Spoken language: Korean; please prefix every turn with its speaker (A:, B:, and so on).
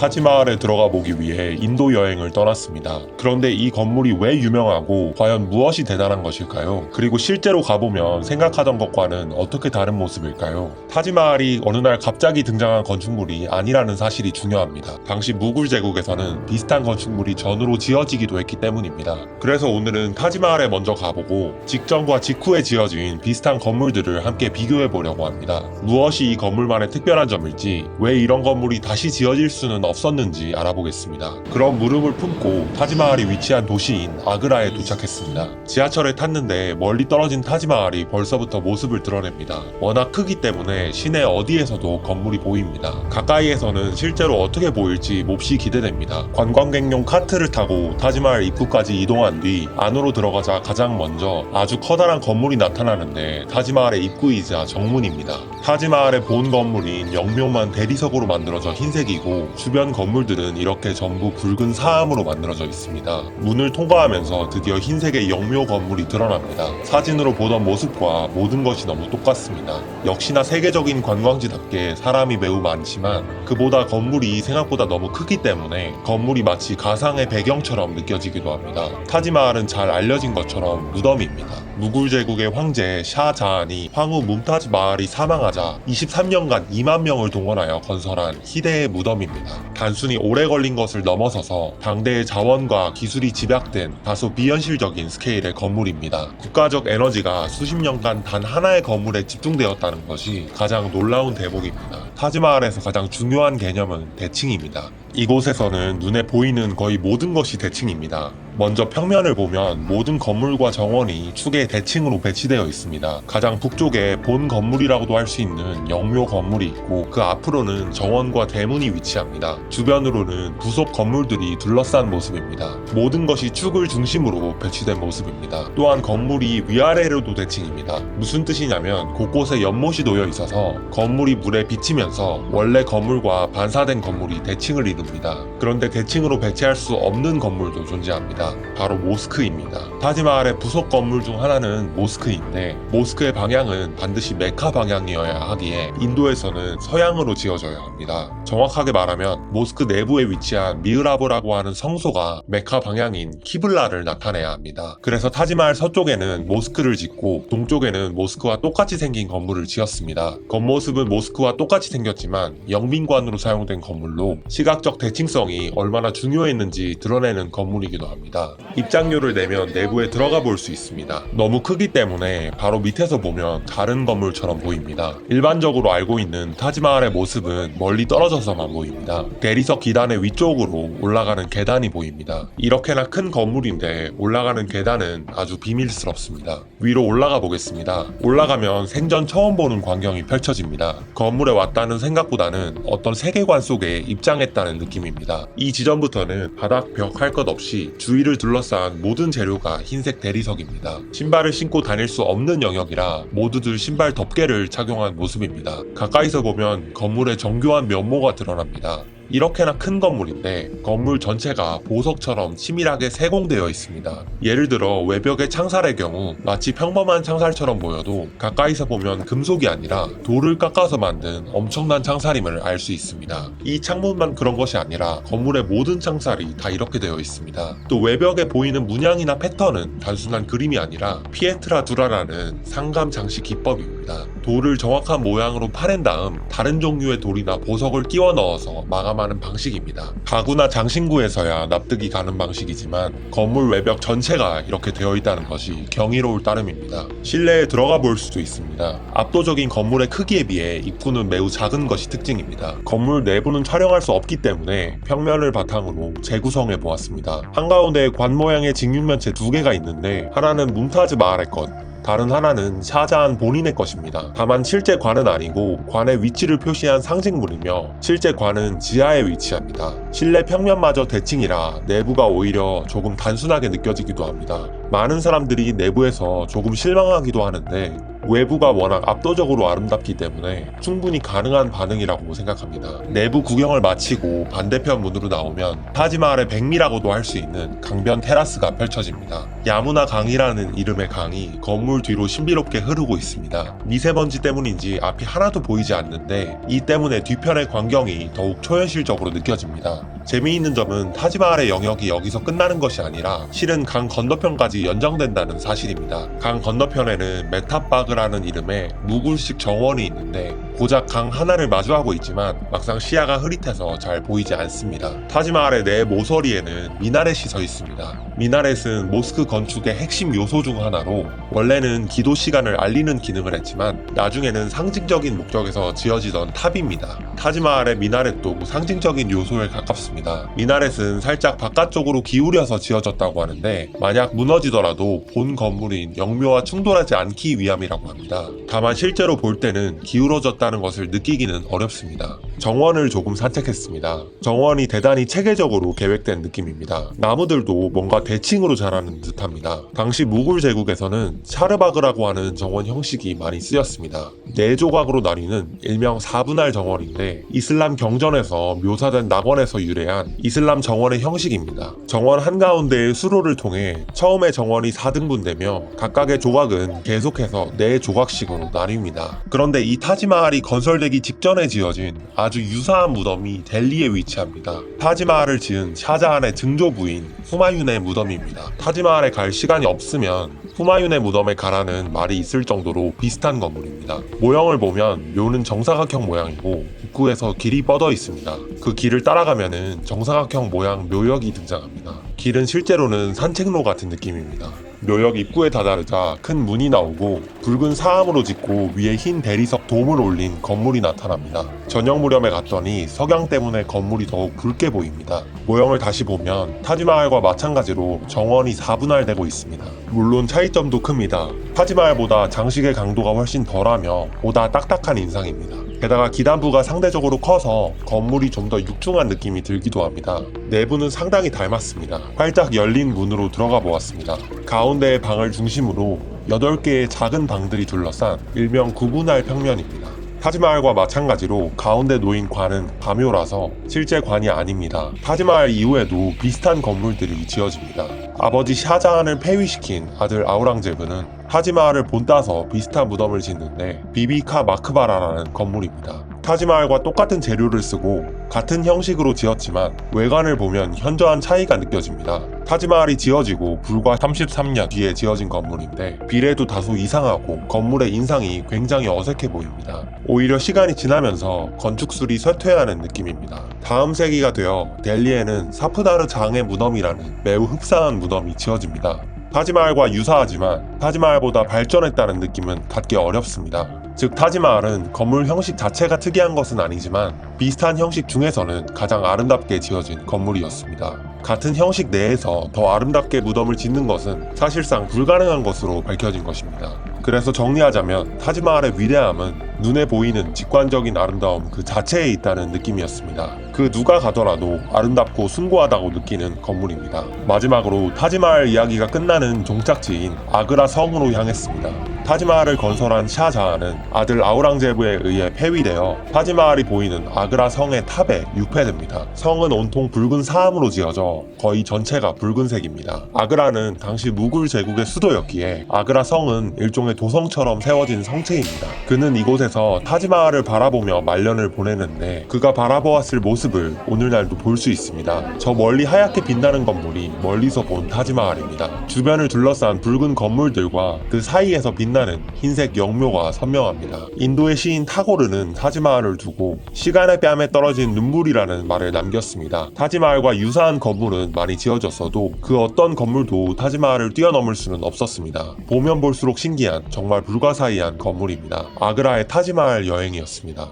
A: 타지마할에 들어가 보기 위해 인도 여행을 떠났습니다. 그런데 이 건물이 왜 유명하고 과연 무엇이 대단한 것일까요? 그리고 실제로 가보면 생각하던 것과는 어떻게 다른 모습일까요? 타지마할이 어느 날 갑자기 등장한 건축물이 아니라는 사실이 중요합니다. 당시 무굴 제국에서는 비슷한 건축물이 전으로 지어지기도 했기 때문입니다. 그래서 오늘은 타지마할에 먼저 가보고 직전과 직후에 지어진 비슷한 건물들을 함께 비교해 보려고 합니다. 무엇이 이 건물만의 특별한 점일지, 왜 이런 건물이 다시 지어질 수는 없었는지 알아보겠습니다. 그런 물음을 품고 타지마할이 위치한 도시인 아그라에 도착했습니다. 지하철에 탔는데 멀리 떨어진 타지마할이 벌써부터 모습을 드러냅니다. 워낙 크기 때문에 시내 어디에서도 건물이 보입니다. 가까이에서는 실제로 어떻게 보일지 몹시 기대됩니다. 관광객용 카트를 타고 타지마할 입구까지 이동한 뒤 안으로 들어가자 가장 먼저 아주 커다란 건물이 나타나는데 타지마할의 입구이자 정문입니다. 타지마할의 본 건물인 영묘만 대리석으로 만들어져 흰색이고 주변 건물들은 이렇게 전부 붉은 사암으로 만들어져 있습니다. 문을 통과하면서 드디어 흰색의 영묘 건물이 드러납니다. 사진으로 보던 모습과 모든 것이 너무 똑같습니다. 역시나 세계적인 관광지답게 사람이 매우 많지만 그보다 건물이 생각보다 너무 크기 때문에 건물이 마치 가상의 배경처럼 느껴지기도 합니다. 타지마할은 잘 알려진 것처럼 무덤입니다. 무굴 제국의 황제 샤자한이 황후 뭄타즈 마할이 사망하자 23년간 2만 명을 동원하여 건설한 희대의 무덤입니다. 단순히 오래 걸린 것을 넘어서서 당대의 자원과 기술이 집약된 다소 비현실적인 스케일의 건물입니다. 국가적 에너지가 수십 년간 단 하나의 건물에 집중되었다는 것이 가장 놀라운 대목입니다. 타지마할에서 가장 중요한 개념은 대칭입니다. 이곳에서는 눈에 보이는 거의 모든 것이 대칭입니다. 먼저 평면을 보면 모든 건물과 정원이 축의 대칭으로 배치되어 있습니다. 가장 북쪽에 본 건물이라고도 할 수 있는 영묘 건물이 있고 그 앞으로는 정원과 대문이 위치합니다. 주변으로는 부속 건물들이 둘러싼 모습입니다. 모든 것이 축을 중심으로 배치된 모습입니다. 또한 건물이 위아래로도 대칭입니다. 무슨 뜻이냐면 곳곳에 연못이 놓여 있어서 건물이 물에 비치면서 원래 건물과 반사된 건물이 대칭을 이룹니다. 그런데 대칭으로 배치할 수 없는 건물도 존재합니다. 바로 모스크입니다. 타지마할의 부속 건물 중 하나는 모스크인데 모스크의 방향은 반드시 메카 방향이어야 하기에 인도에서는 서양으로 지어져야 합니다. 정확하게 말하면 모스크 내부에 위치한 미흐라브라고 하는 성소가 메카 방향인 키블라를 나타내야 합니다. 그래서 타지마할 서쪽에는 모스크를 짓고 동쪽에는 모스크와 똑같이 생긴 건물을 지었습니다. 겉모습은 모스크와 똑같이 생겼지만 영빈관으로 사용된 건물로 시각적 대칭성이 얼마나 중요했는지 드러내는 건물이기도 합니다. 입장료를 내면 내부에 들어가 볼 수 있습니다. 너무 크기 때문에 바로 밑에서 보면 다른 건물처럼 보입니다. 일반적으로 알고 있는 타지마할의 모습은 멀리 떨어져서만 보입니다. 대리석 기단의 위쪽으로 올라가는 계단이 보입니다. 이렇게나 큰 건물인데 올라가는 계단은 아주 비밀스럽습니다. 위로 올라가 보겠습니다. 올라가면 생전 처음 보는 광경이 펼쳐집니다. 건물에 왔다는 생각보다는 어떤 세계관 속에 입장했다는 느낌입니다. 이 지점부터는 바닥 벽 할 것 없이 주위를 둘러싼 모든 재료가 흰색 대리석입니다. 신발을 신고 다닐 수 없는 영역이라 모두들 신발 덮개를 착용한 모습입니다. 가까이서 보면 건물의 정교한 면모가 드러납니다. 이렇게나 큰 건물인데 건물 전체가 보석처럼 치밀하게 세공되어 있습니다. 예를 들어 외벽의 창살의 경우 마치 평범한 창살처럼 보여도 가까이서 보면 금속이 아니라 돌을 깎아서 만든 엄청난 창살임을 알 수 있습니다. 이 창문만 그런 것이 아니라 건물의 모든 창살이 다 이렇게 되어 있습니다. 또 외벽에 보이는 문양이나 패턴은 단순한 그림이 아니라 피에트라 두라라는 상감 장식 기법입니다. 돌을 정확한 모양으로 파낸 다음 다른 종류의 돌이나 보석을 끼워 넣어서 마감하는 방식입니다. 가구나 장신구에서야 납득이 가는 방식이지만 건물 외벽 전체가 이렇게 되어 있다는 것이 경이로울 따름입니다. 실내에 들어가 볼 수도 있습니다. 압도적인 건물의 크기에 비해 입구는 매우 작은 것이 특징입니다. 건물 내부는 촬영할 수 없기 때문에 평면을 바탕으로 재구성해 보았습니다. 한가운데 관 모양의 직육면체 2개가 있는데 하나는 뭄타즈 마할의 것, 다른 하나는 샤자한 본인의 것입니다. 다만 실제 관은 아니고 관의 위치를 표시한 상징물이며 실제 관은 지하에 위치합니다. 실내 평면마저 대칭이라 내부가 오히려 조금 단순하게 느껴지기도 합니다. 많은 사람들이 내부에서 조금 실망하기도 하는데 외부가 워낙 압도적으로 아름답기 때문에 충분히 가능한 반응이라고 생각합니다. 내부 구경을 마치고 반대편 문으로 나오면 타지마할의 백미라고도 할 수 있는 강변 테라스가 펼쳐집니다. 야무나 강이라는 이름의 강이 건물 뒤로 신비롭게 흐르고 있습니다. 미세먼지 때문인지 앞이 하나도 보이지 않는데 이 때문에 뒤편의 광경이 더욱 초현실적으로 느껴집니다. 재미있는 점은 타지마할의 영역이 여기서 끝나는 것이 아니라 실은 강 건너편까지 연장된다는 사실입니다. 강 건너편에는 메탑바그라는 이름의 무굴식 정원이 있는데 고작 강 하나를 마주하고 있지만 막상 시야가 흐릿해서 잘 보이지 않습니다. 타지마할의 내 모서리에는 미나렛이 서 있습니다. 미나렛은 모스크 건축의 핵심 요소 중 하나로 원래는 기도 시간을 알리는 기능을 했지만 나중에는 상징적인 목적에서 지어지던 탑입니다. 타지마할의 미나렛도 상징적인 요소에 가깝습니다. 미나렛은 살짝 바깥쪽으로 기울여서 지어졌다고 하는데 만약 무너지더라도 본 건물인 영묘와 충돌하지 않기 위함이라고 합니다. 다만 실제로 볼 때는 기울어졌다는 것을 느끼기는 어렵습니다. 정원을 조금 산책했습니다. 정원이 대단히 체계적으로 계획된 느낌입니다. 나무들도 뭔가 대칭으로 자라는 듯합니다. 당시 무굴 제국에서는 샤르바그라고 하는 정원 형식이 많이 쓰였습니다. 4조각으로 나뉘는 일명 4분할 정원인데 이슬람 경전에서 묘사된 낙원에서 유래한 이슬람 정원의 형식입니다. 정원 한가운데의 수로를 통해 처음에 정원이 4등분되며 각각의 조각은 계속해서 4조각씩으로 나뉩니다. 그런데 이 타지마할이 건설되기 직전에 지어진 아주 유사한 무덤이 델리에 위치합니다. 타지마할을 지은 샤자한의 증조부인 후마윤의 무덤입니다. 타지마할에 갈 시간이 없으면 후마윤의 무덤에 가라는 말이 있을 정도로 비슷한 건물입니다. 모형을 보면 묘는 정사각형 모양이고 입구에서 길이 뻗어 있습니다. 그 길을 따라가면은 정사각형 모양 묘역이 등장합니다. 길은 실제로는 산책로 같은 느낌입니다. 묘역 입구에 다다르자 큰 문이 나오고 붉은 사암으로 짓고 위에 흰 대리석 돔을 올린 건물이 나타납니다. 저녁 무렵에 갔더니 석양 때문에 건물이 더욱 붉게 보입니다. 모형을 다시 보면 타지마할과 마찬가지로 정원이 4분할되고 있습니다. 물론 차이점도 큽니다. 타지마할보다 장식의 강도가 훨씬 덜하며 보다 딱딱한 인상입니다. 게다가 기단부가 상대적으로 커서 건물이 좀 더 육중한 느낌이 들기도 합니다. 내부는 상당히 닮았습니다. 활짝 열린 문으로 들어가 보았습니다. 가운데의 방을 중심으로 8개의 작은 방들이 둘러싼 일명 9분할 평면입니다. 타지마할과 마찬가지로 가운데 놓인 관은 가묘라서 실제 관이 아닙니다. 타지마할 이후에도 비슷한 건물들이 지어집니다. 아버지 샤자한을 폐위시킨 아들 아우랑제브는 타지마할을 본따서 비슷한 무덤을 짓는데 비비카 마크바라라는 건물입니다. 타지마할과 똑같은 재료를 쓰고 같은 형식으로 지었지만 외관을 보면 현저한 차이가 느껴집니다. 타지마할이 지어지고 불과 33년 뒤에 지어진 건물인데 비례도 다소 이상하고 건물의 인상이 굉장히 어색해 보입니다. 오히려 시간이 지나면서 건축술이 쇠퇴하는 느낌입니다. 다음 세기가 되어 델리에는 사프다르 장의 무덤이라는 매우 흡사한 무덤이 지어집니다. 타지마할과 유사하지만 타지마할보다 발전했다는 느낌은 갖기 어렵습니다. 즉 타지마할은 건물 형식 자체가 특이한 것은 아니지만 비슷한 형식 중에서는 가장 아름답게 지어진 건물이었습니다. 같은 형식 내에서 더 아름답게 무덤을 짓는 것은 사실상 불가능한 것으로 밝혀진 것입니다. 그래서 정리하자면 타지마할의 위대함은 눈에 보이는 직관적인 아름다움 그 자체에 있다는 느낌이었습니다. 그 누가 가더라도 아름답고 숭고하다고 느끼는 건물입니다. 마지막으로 타지마할 이야기가 끝나는 종착지인 아그라 성으로 향했습니다. 타지마할을 건설한 샤자한은 아들 아우랑제브에 의해 폐위되어 타지마할이 보이는 아그라 성의 탑에 유폐됩니다. 성은 온통 붉은 사암으로 지어져 거의 전체가 붉은색입니다. 아그라는 당시 무굴 제국의 수도였기에 아그라 성은 일종의 도성처럼 세워진 성체입니다. 그는 이곳에서 타지마할을 바라보며 말년을 보내는데 그가 바라보았을 모습을 오늘날도 볼 수 있습니다. 저 멀리 하얗게 빛나는 건물이 멀리서 본 타지마할입니다. 주변을 둘러싼 붉은 건물들과 그 사이에서 빛나는 흰색 영묘가 선명합니다. 인도의 시인 타고르는 타지마할을 두고 시간의 뺨에 떨어진 눈물이라는 말을 남겼습니다. 타지마할과 유사한 건물은 많이 지어졌어도 그 어떤 건물도 타지마할을 뛰어넘을 수는 없었습니다. 보면 볼수록 신기한 정말 불가사의한 건물입니다. 아그라의 타지마할 여행이었습니다.